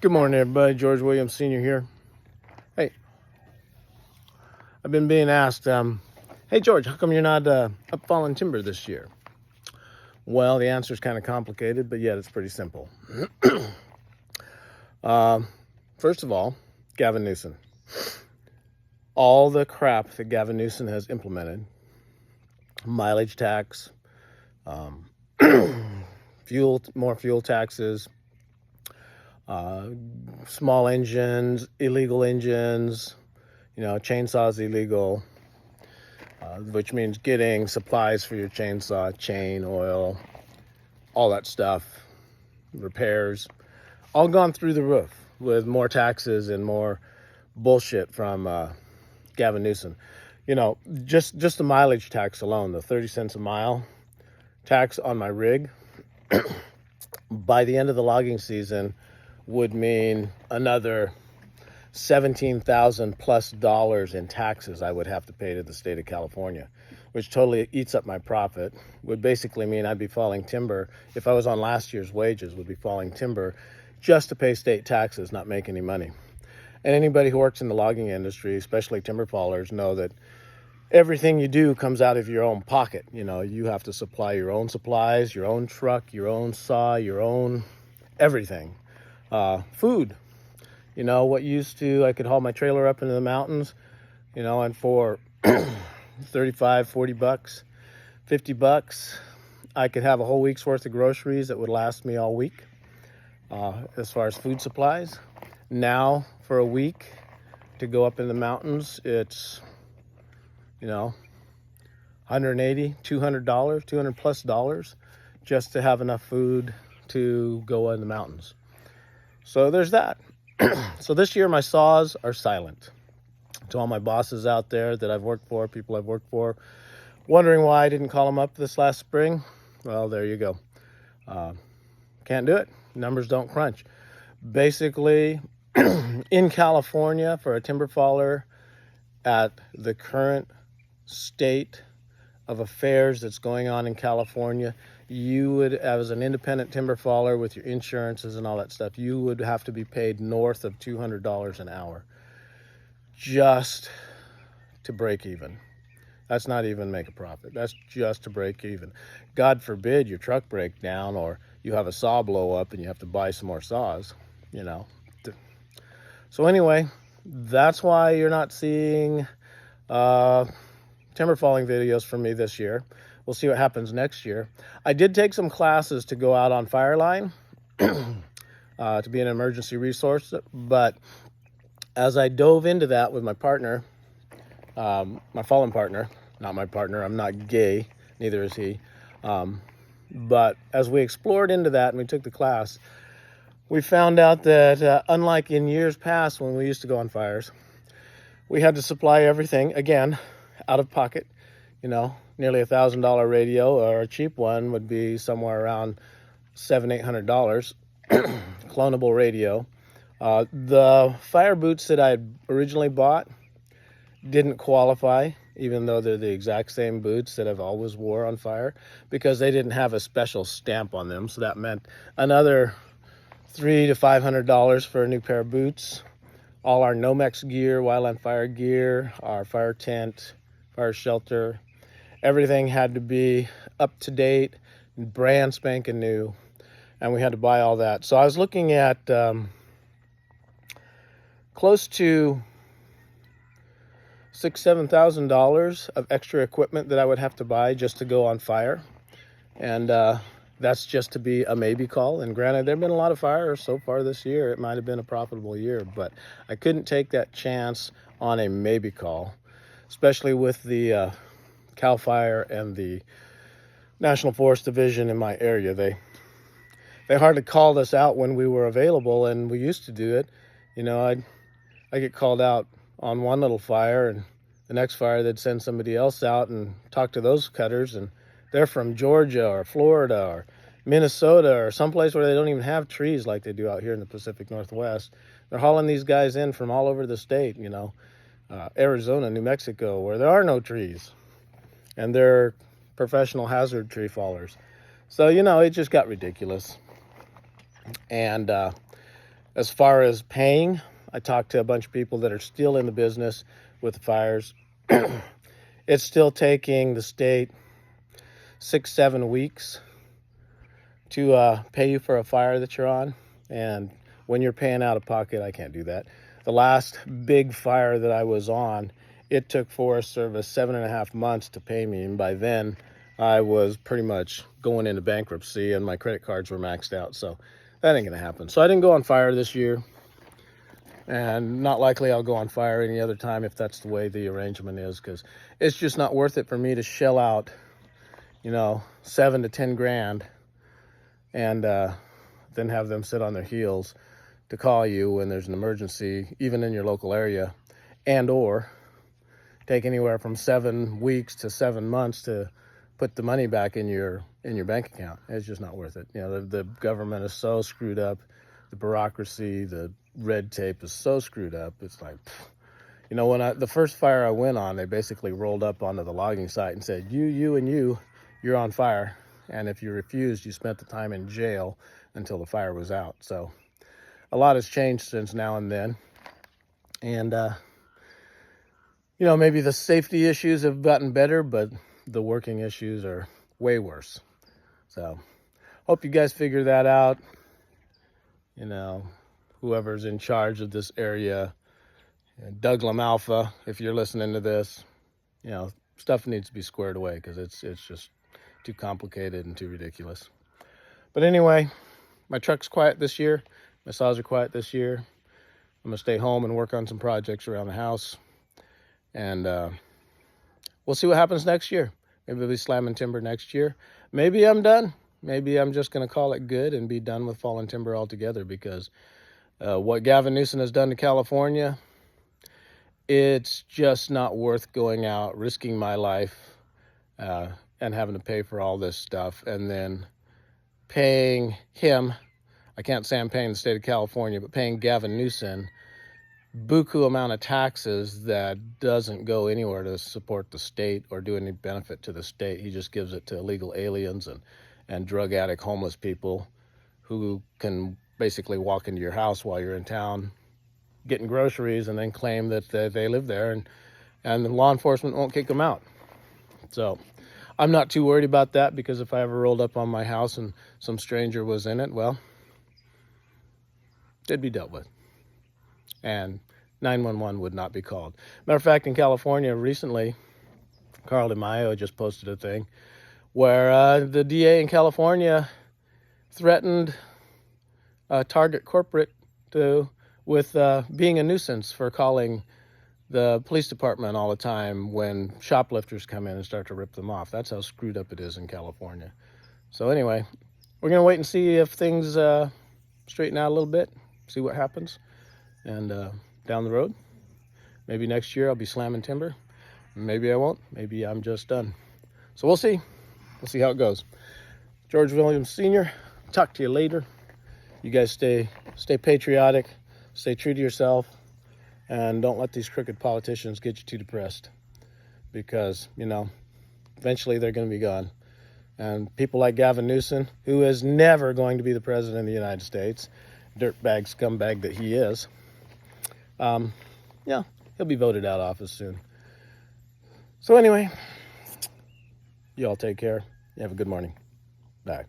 Good morning, everybody. George Williams Sr. here. Hey, I've been being asked, hey, George, how come you're not up falling timber this year? Well, the answer is kind of complicated, but yet it's pretty simple. First of all, Gavin Newsom. All the crap that Gavin Newsom has implemented, mileage tax, more fuel taxes, small engines, illegal engines, chainsaws illegal, which means getting supplies for your chainsaw, chain, oil, all that stuff, repairs, all gone through the roof with more taxes and more bullshit from Gavin Newsom. Just the mileage tax alone, the 30 cents a mile tax on my rig, by the end of the logging season would mean another $17,000 plus in taxes I would have to pay to the state of California, which totally eats up my profit. Would basically mean I'd be falling timber, if I was on last year's wages, would be falling timber just to pay state taxes, not make any money. And anybody who works in the logging industry, especially timber fallers, know that everything you do comes out of your own pocket. You have to supply your own supplies, your own truck, your own saw, your own everything. Food. I could haul my trailer up into the mountains, and for 35, 40 bucks, 50 bucks, I could have a whole week's worth of groceries that would last me all week. As far as food supplies, now for a week to go up in the mountains, it's, $180, $200, $200 plus just to have enough food to go in the mountains. So there's that. So this year my saws are silent. To all my bosses out there that I've worked for, people I've worked for, wondering why I didn't call them up this last spring, well, there you go. Can't do it. Numbers don't crunch. Basically, in California, for a timber faller, at the current state of affairs that's going on in California, you would, as an independent timber faller with your insurances and all that stuff, you would have to be paid north of $200 an hour just to break even. That's not even make a profit. That's just to break even. God forbid your truck break down or you have a saw blow up and you have to buy some more saws, So anyway, that's why you're not seeing timber falling videos from me this year. We'll see what happens next year. I did take some classes to go out on Fireline to be an emergency resource, but as I dove into that with my partner, my fallen partner, not my partner, I'm not gay, neither is he, but as we explored into that and we took the class, we found out that unlike in years past when we used to go on fires, we had to supply everything, again, out of pocket. Nearly $1,000 radio, or a cheap one would be somewhere around $700-800. Clonable radio. The fire boots that I had originally bought didn't qualify, even though they're the exact same boots that I've always wore on fire, because they didn't have a special stamp on them. So that meant another $300 to $500 for a new pair of boots. All our Nomex gear, wildland fire gear, our fire tent, fire shelter, everything had to be up to date, brand spanking new, and we had to buy all that. So I was looking at close to $6,000-7,000 of extra equipment that I would have to buy just to go on fire, and that's just to be a maybe call. And granted, there have been a lot of fires so far this year. It might have been a profitable year, but I couldn't take that chance on a maybe call, especially with the CAL FIRE and the National Forest Division in my area. They hardly called us out when we were available, and we used to do it. I get called out on one little fire, and the next fire they'd send somebody else out and talk to those cutters, and they're from Georgia or Florida or Minnesota or someplace where they don't even have trees like they do out here in the Pacific Northwest. They're hauling these guys in from all over the state, Arizona, New Mexico, where there are no trees. And they're professional hazard tree fallers. So, it just got ridiculous. And As far as paying, I talked to a bunch of people that are still in the business with the fires. It's still taking the state 6-7 weeks to pay you for a fire that you're on. And when you're paying out of pocket, I can't do that. The last big fire that I was on, it took Forest Service 7.5 months to pay me. And by then, I was pretty much going into bankruptcy and my credit cards were maxed out. So that ain't going to happen. So I didn't go on fire this year. And not likely I'll go on fire any other time if that's the way the arrangement is, because it's just not worth it for me to shell out, 7 to 10 grand and then have them sit on their heels to call you when there's an emergency, even in your local area, and or take anywhere from 7 weeks to 7 months to put the money back in your bank account. It's just not worth it. The government is so screwed up. The bureaucracy, the red tape is so screwed up. It's like, when the first fire I went on, they basically rolled up onto the logging site and said, you're on fire. And if you refused, you spent the time in jail until the fire was out. So a lot has changed since now and then. And, maybe the safety issues have gotten better, but the working issues are way worse. So hope you guys figure that out. Whoever's in charge of this area, Doug Alpha, if you're listening to this, stuff needs to be squared away because it's just too complicated and too ridiculous. But anyway, my truck's quiet this year. My saws are quiet this year. I'm going to stay home and work on some projects around the house. And we'll see what happens next year. Maybe we'll be slamming timber next year. Maybe I'm done. Maybe I'm just going to call it good and be done with fallen timber altogether, because what Gavin Newsom has done to California, it's just not worth going out, risking my life, and having to pay for all this stuff, and then paying him, I can't say I'm paying the state of California, but paying Gavin Newsom buku amount of taxes that doesn't go anywhere to support the state or do any benefit to the state. He just gives it to illegal aliens and drug addict homeless people who can basically walk into your house while you're in town getting groceries and then claim that they live there, and the law enforcement won't kick them out. So I'm not too worried about that, because if I ever rolled up on my house and some stranger was in it, well, it'd be dealt with. And 911 would not be called. Matter of fact, in California recently, Carl DeMaio just posted a thing where the DA in California threatened Target Corporate with being a nuisance for calling the police department all the time when shoplifters come in and start to rip them off. That's how screwed up it is in California. So anyway, we're going to wait and see if things straighten out a little bit, see what happens. And down the road, maybe next year I'll be slamming timber. Maybe I won't. Maybe I'm just done. So we'll see. We'll see how it goes. George Williams Sr., talk to you later. You guys stay patriotic, stay true to yourself, and don't let these crooked politicians get you too depressed, because, eventually they're going to be gone. And people like Gavin Newsom, who is never going to be the president of the United States, dirtbag scumbag that he is, he'll be voted out of office soon. So anyway, you all take care. You have a good morning. Bye.